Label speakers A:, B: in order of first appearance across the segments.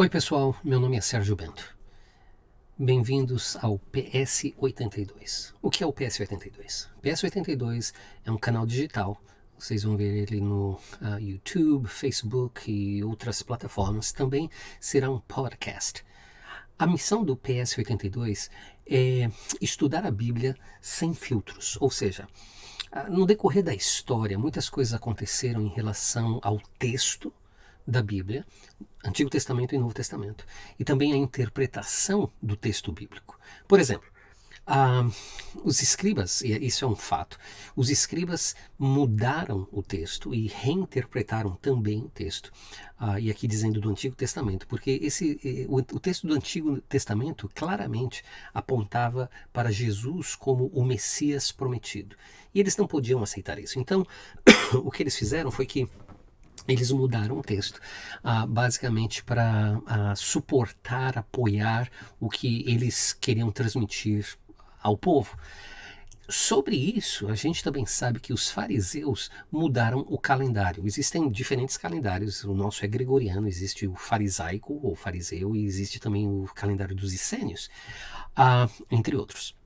A: Oi pessoal, meu nome é Sérgio Bento. Bem-vindos ao PS82. O que é o PS82? PS82 é um canal digital. Vocês vão ver ele no YouTube, Facebook e outras plataformas. Também será um podcast. A missão do PS82 é estudar a Bíblia sem filtros, ou seja, no decorrer da história, muitas coisas aconteceram em relação ao texto da Bíblia, Antigo Testamento e Novo Testamento, e também a interpretação do texto bíblico. Por exemplo, os escribas, e isso é um fato, os escribas mudaram o texto e reinterpretaram também o texto, e aqui dizendo do Antigo Testamento, porque o texto do Antigo Testamento claramente apontava para Jesus como o Messias prometido, e eles não podiam aceitar isso. Então, o que eles fizeram foi que eles mudaram o texto, basicamente para suportar, apoiar o que eles queriam transmitir ao povo. Sobre isso, a gente também sabe que os fariseus mudaram o calendário. Existem diferentes calendários, o nosso é gregoriano, existe o farisaico ou fariseu e existe também o calendário dos essênios, entre outros.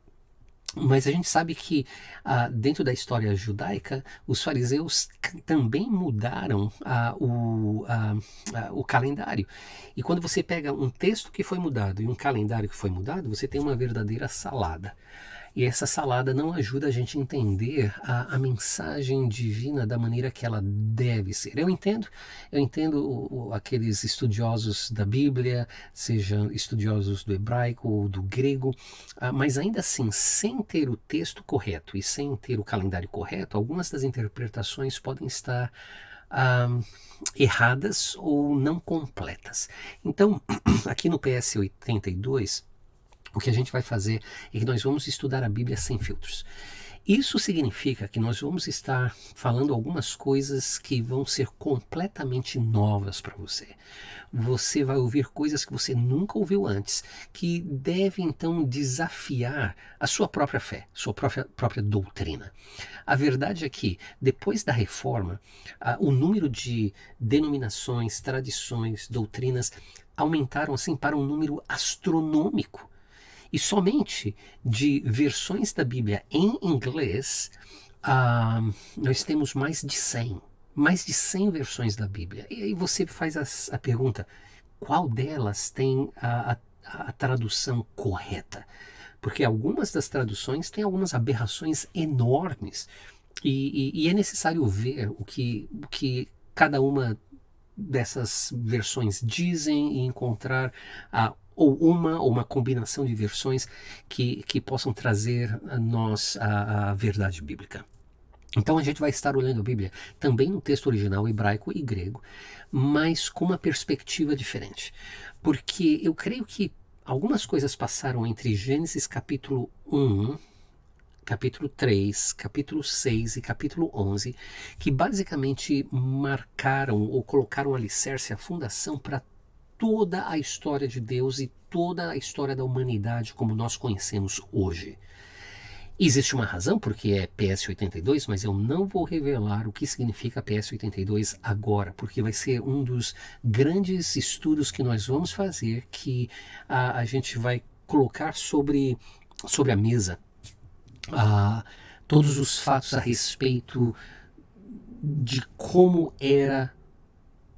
A: Mas a gente sabe que dentro da história judaica, os fariseus também mudaram o calendário. E quando você pega um texto que foi mudado e um calendário que foi mudado, você tem uma verdadeira salada. E essa salada não ajuda a gente a entender a mensagem divina da maneira que ela deve ser. Eu entendo aqueles estudiosos da Bíblia, sejam estudiosos do hebraico ou do grego, mas ainda assim, sem ter o texto correto e sem ter o calendário correto, algumas das interpretações podem estar erradas ou não completas. Então, aqui no PS82, o que a gente vai fazer é que nós vamos estudar a Bíblia sem filtros. Isso significa que nós vamos estar falando algumas coisas que vão ser completamente novas para você. Você vai ouvir coisas que você nunca ouviu antes, que devem então desafiar a sua própria fé, sua própria doutrina. A verdade é que, depois da reforma, o número de denominações, tradições, doutrinas aumentaram assim para um número astronômico. E somente de versões da Bíblia em inglês, nós temos mais de 100. Mais de 100 versões da Bíblia. E aí você faz a pergunta, qual delas tem a tradução correta? Porque algumas das traduções têm algumas aberrações enormes. E é necessário ver o que cada uma dessas versões dizem e encontrar ou uma combinação de versões que possam trazer a nós a verdade bíblica. Então a gente vai estar olhando a Bíblia também no texto original hebraico e grego, mas com uma perspectiva diferente. Porque eu creio que algumas coisas passaram entre Gênesis capítulo 1, capítulo 3, capítulo 6 e capítulo 11, que basicamente marcaram ou colocaram alicerce, a fundação para toda a história de Deus e toda a história da humanidade como nós conhecemos hoje. Existe uma razão porque é PS82, mas eu não vou revelar o que significa PS82 agora, porque vai ser um dos grandes estudos que nós vamos fazer, que a gente vai colocar sobre a mesa todos os fatos a respeito de como era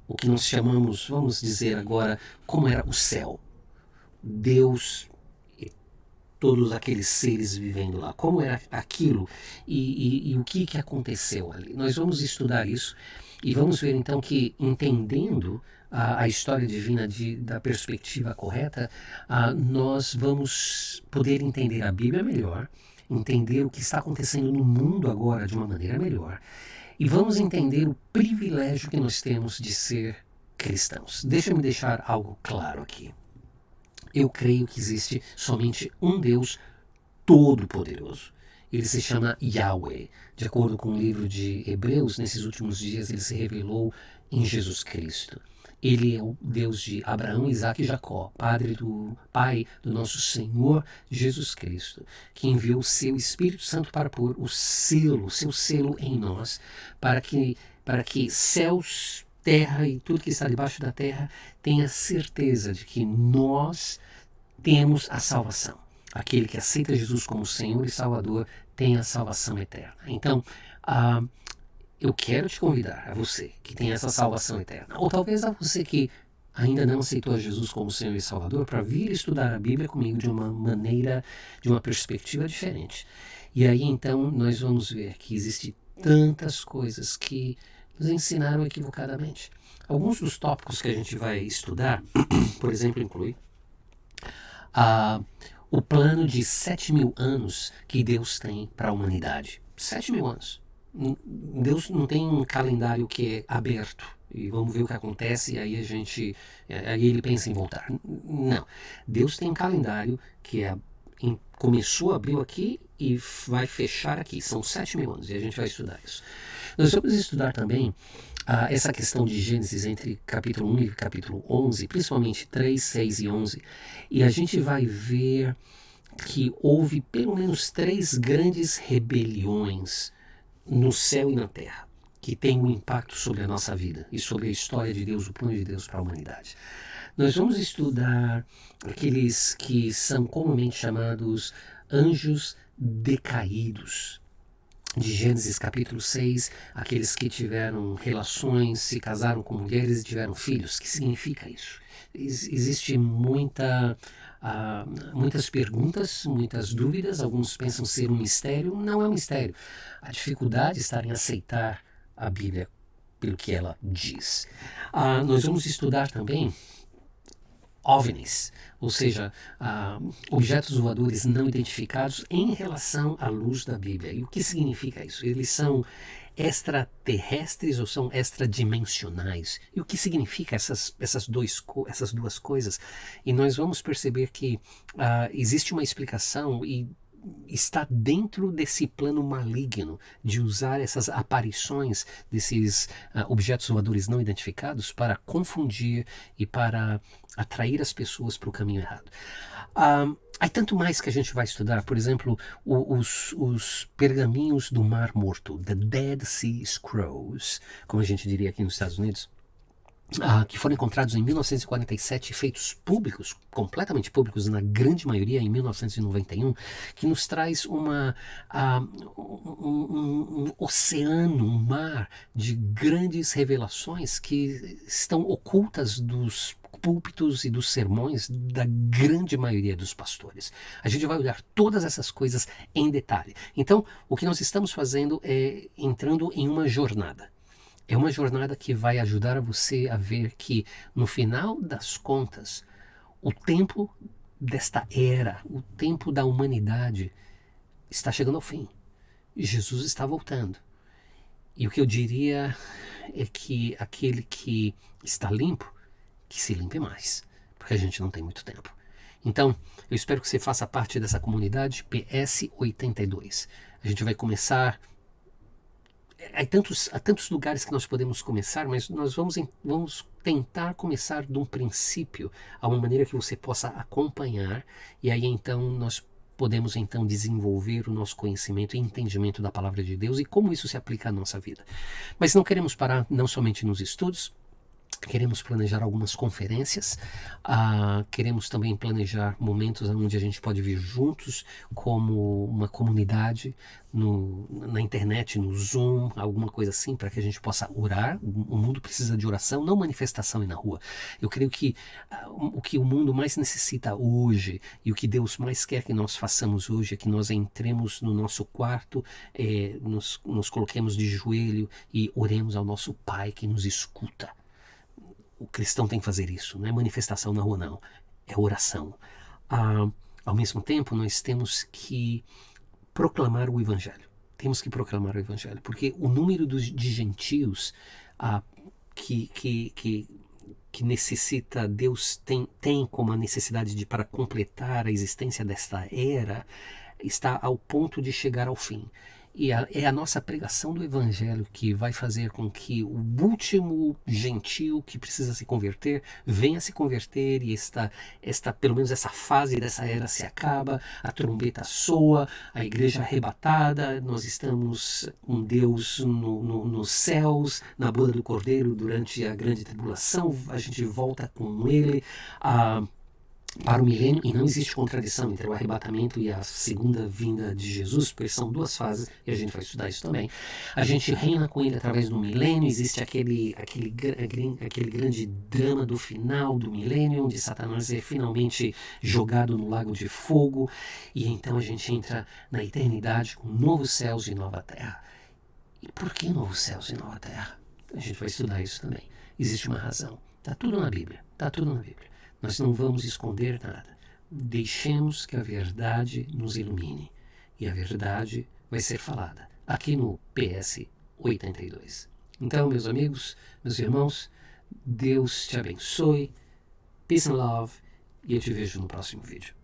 A: o que nós chamamos, vamos dizer agora, como era o céu. Deus e todos aqueles seres vivendo lá, como era aquilo e o que aconteceu ali. Nós vamos estudar isso e vamos ver então que, entendendo a história divina da perspectiva correta, nós vamos poder entender a Bíblia melhor, entender o que está acontecendo no mundo agora de uma maneira melhor, e vamos entender o privilégio que nós temos de ser cristãos. Deixa-me deixar algo claro aqui. Eu creio que existe somente um Deus todo-poderoso. Ele se chama Yahweh. De acordo com o livro de Hebreus, nesses últimos dias ele se revelou em Jesus Cristo. Ele é o Deus de Abraão, Isaque e Jacó, Pai do nosso Senhor Jesus Cristo, que enviou o seu Espírito Santo para pôr o seu selo em nós, para que céus, terra e tudo que está debaixo da terra, tenha certeza de que nós temos a salvação. Aquele que aceita Jesus como Senhor e Salvador tem a salvação eterna. Então, eu quero te convidar, a você que tem essa salvação eterna, ou talvez a você que ainda não aceitou a Jesus como Senhor e Salvador, para vir estudar a Bíblia comigo de uma maneira, de uma perspectiva diferente. E aí então nós vamos ver que existem tantas coisas que nos ensinaram equivocadamente. Alguns dos tópicos que a gente vai estudar, por exemplo, inclui o plano de 7.000 anos que Deus tem para a humanidade. 7.000 anos. Deus não tem um calendário que é aberto e vamos ver o que acontece e aí aí ele pensa em voltar. Não. Deus tem um calendário que começou, abriu aqui e vai fechar aqui. São 7.000 anos e a gente vai estudar isso. Nós vamos estudar também essa questão de Gênesis entre capítulo 1 e capítulo 11, principalmente 3, 6 e 11, e a gente vai ver que houve pelo menos 3 grandes rebeliões no céu e na terra, que tem um impacto sobre a nossa vida e sobre a história de Deus, o plano de Deus para a humanidade. Nós vamos estudar aqueles que são comumente chamados anjos decaídos. De Gênesis capítulo 6, aqueles que tiveram relações, se casaram com mulheres e tiveram filhos. O que significa isso? Existe muitas perguntas, muitas dúvidas, alguns pensam ser um mistério, não é um mistério. A dificuldade está em aceitar a Bíblia pelo que ela diz. Nós vamos estudar também OVNIs, ou seja, objetos voadores não identificados em relação à luz da Bíblia. E o que significa isso? Eles são extraterrestres ou são extradimensionais? E o que significa essas duas coisas? E nós vamos perceber que existe uma explicação e está dentro desse plano maligno de usar essas aparições desses objetos voadores não identificados para confundir e para atrair as pessoas para o caminho errado. Há tanto mais que a gente vai estudar, por exemplo, os pergaminhos do Mar Morto, the Dead Sea Scrolls, como a gente diria aqui nos Estados Unidos, que foram encontrados em 1947 e feitos públicos, completamente públicos, na grande maioria em 1991, que nos traz um oceano, um mar de grandes revelações que estão ocultas dos púlpitos e dos sermões da grande maioria dos pastores. A gente vai olhar todas essas coisas em detalhe. Então, o que nós estamos fazendo é entrando em uma jornada. É uma jornada que vai ajudar você a ver que, no final das contas, o tempo desta era, o tempo da humanidade, está chegando ao fim. Jesus está voltando. E o que eu diria é que aquele que está limpo, que se limpe mais, porque a gente não tem muito tempo. Então, eu espero que você faça parte dessa comunidade PS82. A gente vai começar. Há tantos lugares que nós podemos começar, mas nós vamos tentar começar de um princípio, a uma maneira que você possa acompanhar, e aí então nós podemos então desenvolver o nosso conhecimento e entendimento da palavra de Deus e como isso se aplica à nossa vida. Mas não queremos parar não somente nos estudos, queremos planejar algumas conferências, queremos também planejar momentos onde a gente pode vir juntos como uma comunidade na internet, no Zoom, alguma coisa assim, para que a gente possa orar. O mundo precisa de oração, não manifestação e na rua. Eu creio que o que o mundo mais necessita hoje e o que Deus mais quer que nós façamos hoje é que nós entremos no nosso quarto, nos coloquemos de joelho e oremos ao nosso Pai que nos escuta. O cristão tem que fazer isso, não é manifestação na rua, não. É oração. Ao mesmo tempo, nós temos que proclamar o Evangelho. Temos que proclamar o Evangelho, porque o número de gentios que necessita, Deus tem como a necessidade para completar a existência desta era, está ao ponto de chegar ao fim. E é a nossa pregação do Evangelho que vai fazer com que o último gentio que precisa se converter venha se converter, e pelo menos essa fase dessa era se acaba, a trombeta soa, a igreja arrebatada, nós estamos com Deus nos céus, na boda do Cordeiro durante a grande tribulação, a gente volta com Ele para o milênio, e não existe contradição entre o arrebatamento e a segunda vinda de Jesus, porque são duas fases, e a gente vai estudar isso também. A gente reina com ele através do milênio, existe aquele grande drama do final do milênio, onde Satanás é finalmente jogado no lago de fogo, e então a gente entra na eternidade com novos céus e nova terra. E por que novos céus e nova terra? A gente vai estudar isso também. Existe uma razão. Está tudo na Bíblia. Está tudo na Bíblia. Nós não vamos esconder nada. Deixemos que a verdade nos ilumine. E a verdade vai ser falada aqui no PS 82. Então, meus amigos, meus irmãos, Deus te abençoe. Peace and love. E eu te vejo no próximo vídeo.